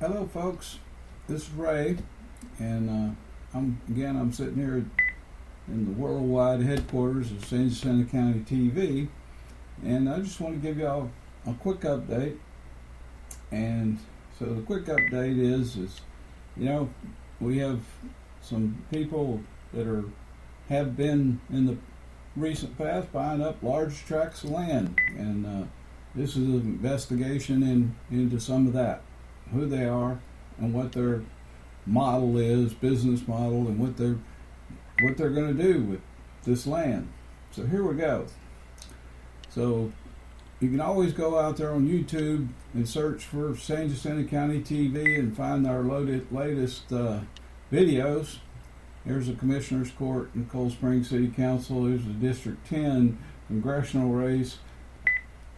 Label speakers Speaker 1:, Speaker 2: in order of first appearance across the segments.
Speaker 1: Hello, folks. This is Ray, and I'm sitting here in the worldwide headquarters of San Jacinto County TV, and I just want to give y'all a quick update. And so the quick update is we have some people that have been in the recent past buying up large tracts of land, and this is an investigation into some of that, who they are and what their model is, business model, and what they're going to do with this land. So here we go. So you can always go out there on YouTube and search for San Jacinto County TV and find our latest videos. Here's the Commissioner's Court in Cold Spring City Council. Here's the District 10 congressional race.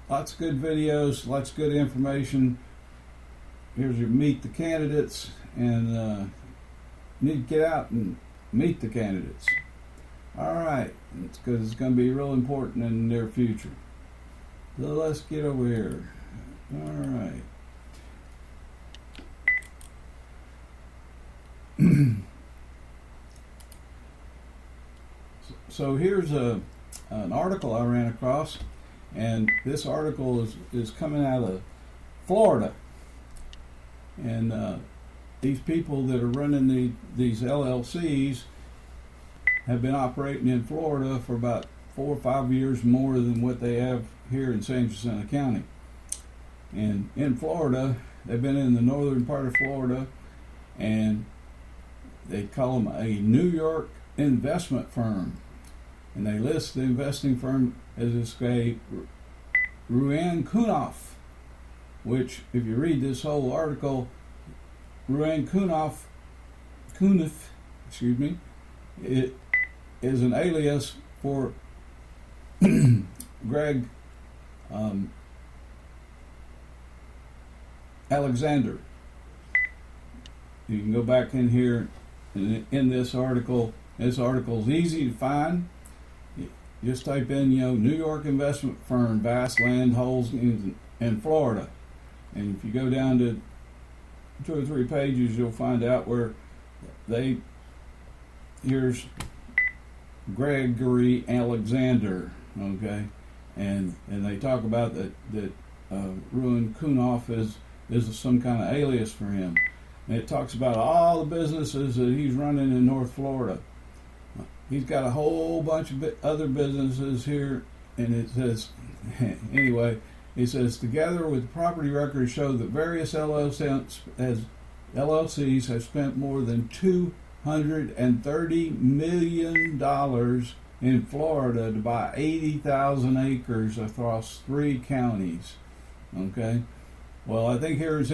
Speaker 1: Lots of good videos, lots of good information. Here's your meet the candidates, and you need to get out and meet the candidates. All right, because it's going to be real important in the near future. So let's get over here. All right. So here's an article I ran across, and this article is coming out of Florida. And these people that are running these LLCs have been operating in Florida for about 4 or 5 years more than what they have here in San Jacinto County. And in Florida, they've been in the northern part of Florida, and they call them a New York investment firm. And they list the investing firm as this guy, Yong Yun Lee, which, if you read this whole article, Yong Yun Lee, it is an alias for Greg Alexander. You can go back in here in this article. This article is easy to find. Just type in, New York investment firm, vast land holds in Florida. And if you go down to 2 or 3 pages, you'll find out where here's Gregory Alexander, okay? And they talk about that Yong Yun Lee is some kind of alias for him. And it talks about all the businesses that he's running in North Florida. He's got a whole bunch of other businesses here, and it says, anyway, it says, together with property records show that various LLCs have spent more than $230 million in Florida to buy 80,000 acres across 3 counties. Okay? Well, I think here in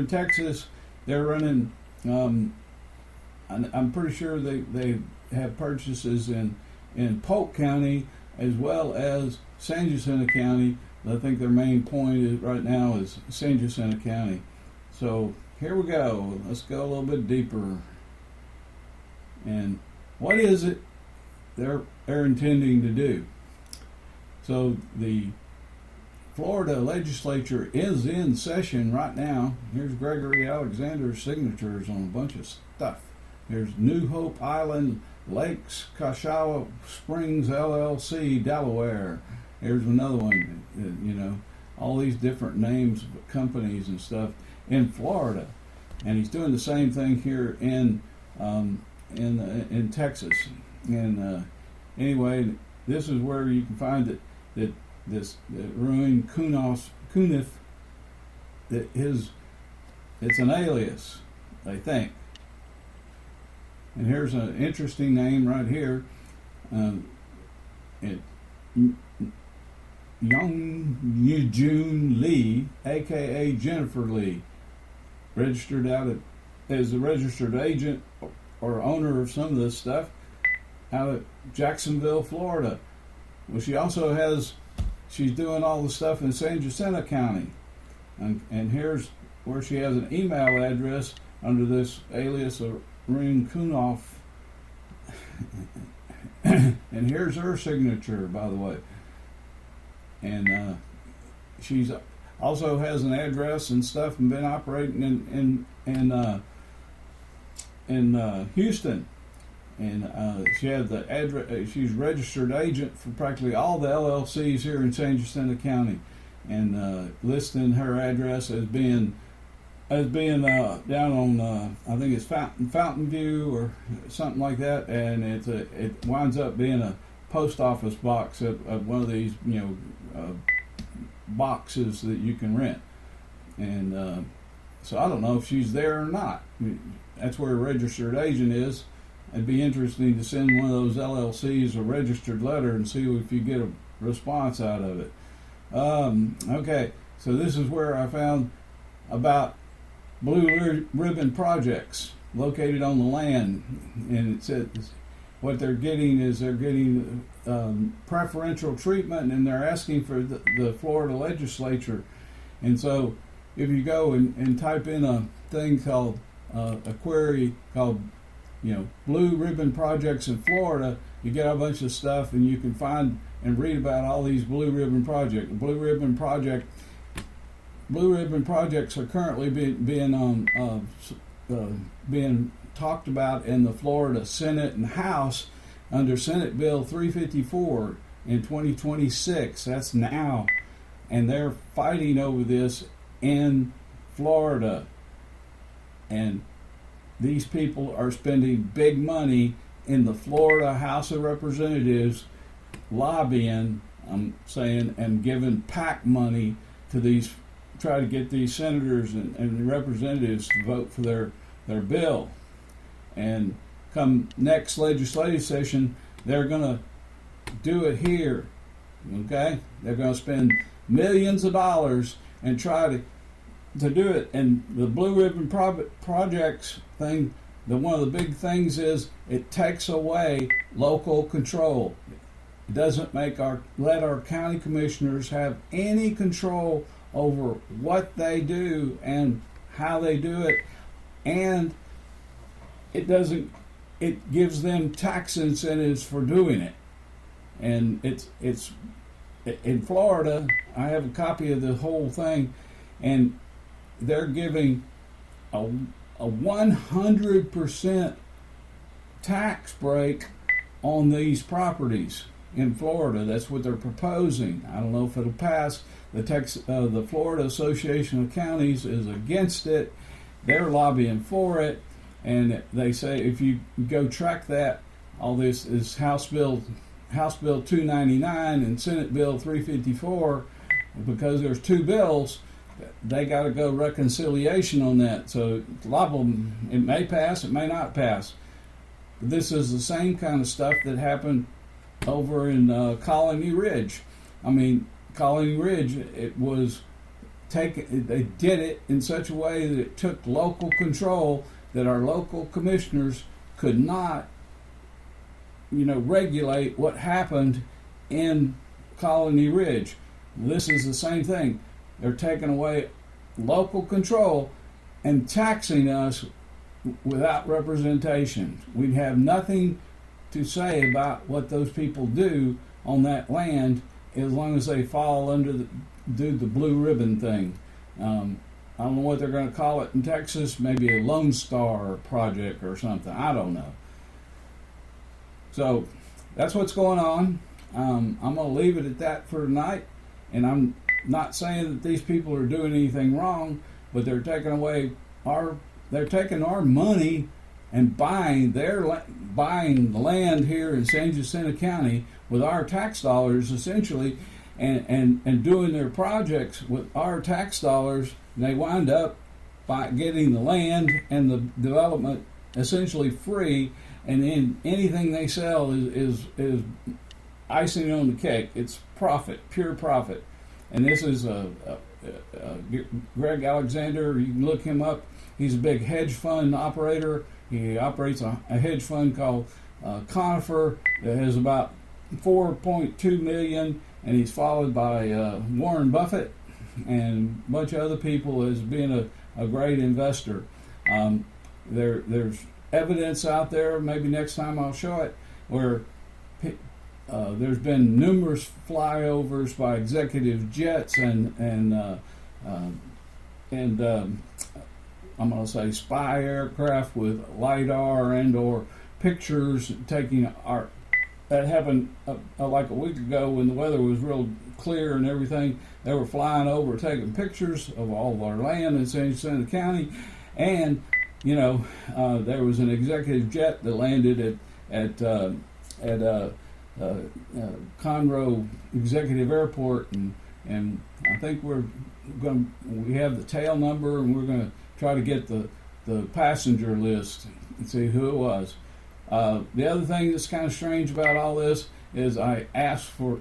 Speaker 1: Texas, they're running, I'm pretty sure they have purchases in Polk County as well as San Jacinto County. I think their main point right now is San Jacinto County. So here we go. Let's go a little bit deeper. And what is it they're intending to do? So the Florida legislature is in session right now. Here's Gregory Alexander's signatures on a bunch of stuff. There's New Hope Island Lakes Kashawa Springs LLC, Delaware. Here's another one, all these different names of companies and stuff in Florida. And he's doing the same thing here in Texas. And anyway, this is where you can find that Yong Yun Lee, that it's an alias, they think. And here's an interesting name right here. Yong Yun Lee, aka Jennifer Lee, registered as a registered agent or owner of some of this stuff out of Jacksonville, Florida. Well, she's doing all the stuff in San Jacinto County. And here's where she has an email address under this alias of Yong Yun Lee. And here's her signature, by the way. And she's also has an address and stuff, and been operating in Houston. And she had the address. She's registered agent for practically all the LLCs here in San Jacinto County, and listing her address as being down on I think it's Fountain View or something like that, and it winds up being a post office box of one of these boxes that you can rent, and so I don't know if she's there or not. That's where a registered agent is. It'd be interesting to send one of those LLCs a registered letter and see if you get a response out of it. Okay, so this is where I found about blue ribbon projects located on the land, and it said what they're getting is preferential treatment, and they're asking for the Florida legislature. And so if you go and type in a thing called a query called blue ribbon projects in Florida, you get a bunch of stuff, and you can find and read about all these blue ribbon projects. Blue ribbon projects are currently being talked about in the Florida Senate and House under Senate Bill 354 in 2026. That's now, and they're fighting over this in Florida, and these people are spending big money in the Florida House of Representatives lobbying, I'm saying, and giving PAC money to these, try to get these senators and representatives to vote for their bill. And come next legislative session, they're going to do it here. Okay? They're going to spend millions of dollars and try to do it. And the blue ribbon projects thing, one of the big things is it takes away local control. It doesn't let our county commissioners have any control over what they do and how they do it, and it gives them tax incentives for doing it. And it's in Florida. I have a copy of the whole thing, and they're giving a 100% tax break on these properties in Florida. That's what they're proposing. I don't know if it'll pass. The Florida Association of Counties is against it. They're lobbying for it, and they say if you go track that, all this is House Bill 299 and Senate Bill 354, because there's two bills. They got to go reconciliation on that. So a lot of them, it may pass, it may not pass. But this is the same kind of stuff that happened over in Colony Ridge. I mean, Colony Ridge, they did it in such a way that it took local control, that our local commissioners could not, regulate what happened in Colony Ridge. This is the same thing. They're taking away local control and taxing us without representation. We have nothing to say about what those people do on that land as long as they fall do the blue ribbon thing. I don't know what they're going to call it in Texas, maybe a Lone Star project or something. I don't know. So that's what's going on. I'm going to leave it at that for tonight, and I'm not saying that these people are doing anything wrong, but they're taking our money and buying the land here in San Jacinto County with our tax dollars, essentially, and doing their projects with our tax dollars. And they wind up by getting the land and the development essentially free, and then anything they sell is icing on the cake. It's profit, pure profit. And this is Greg Alexander. You can look him up. He's a big hedge fund operator. He operates a hedge fund called Conifer that has about 4.2 million, and he's followed by Warren Buffett and a bunch of other people as being a great investor. There's evidence out there, maybe next time I'll show it, where there's been numerous flyovers by executive jets and and I'm going to say spy aircraft with lidar and/or pictures taking our. That happened like a week ago when the weather was real clear and everything. They were flying over, taking pictures of all of our land in San Jacinto County, and there was an executive jet that landed at Conroe Executive Airport, and I think we have the tail number, and we're going to try to get the passenger list and see who it was. The other thing that's kind of strange about all this is I asked for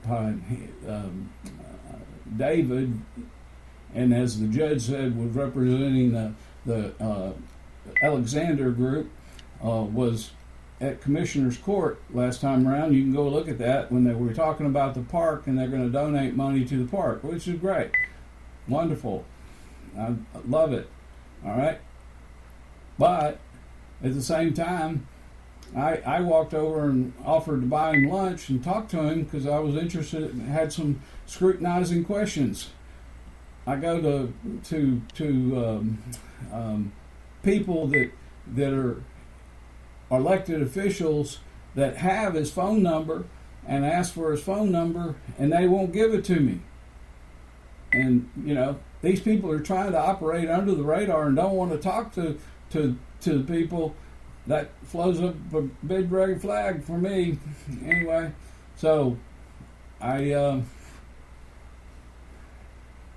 Speaker 1: David, and as the judge said, was representing the Alexander group, was at Commissioner's Court last time around. You can go look at that when they were talking about the park, and they're going to donate money to the park, which is great. Wonderful. I love it. All right. But at the same time, I walked over and offered to buy him lunch and talk to him because I was interested and had some scrutinizing questions. I go to people that are elected officials that have his phone number and ask for his phone number, and they won't give it to me. And these people are trying to operate under the radar and don't want to talk to the people. That flows up a big red flag for me. Anyway, so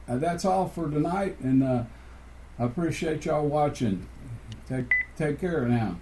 Speaker 1: that's all for tonight, and I appreciate y'all watching. Take care now.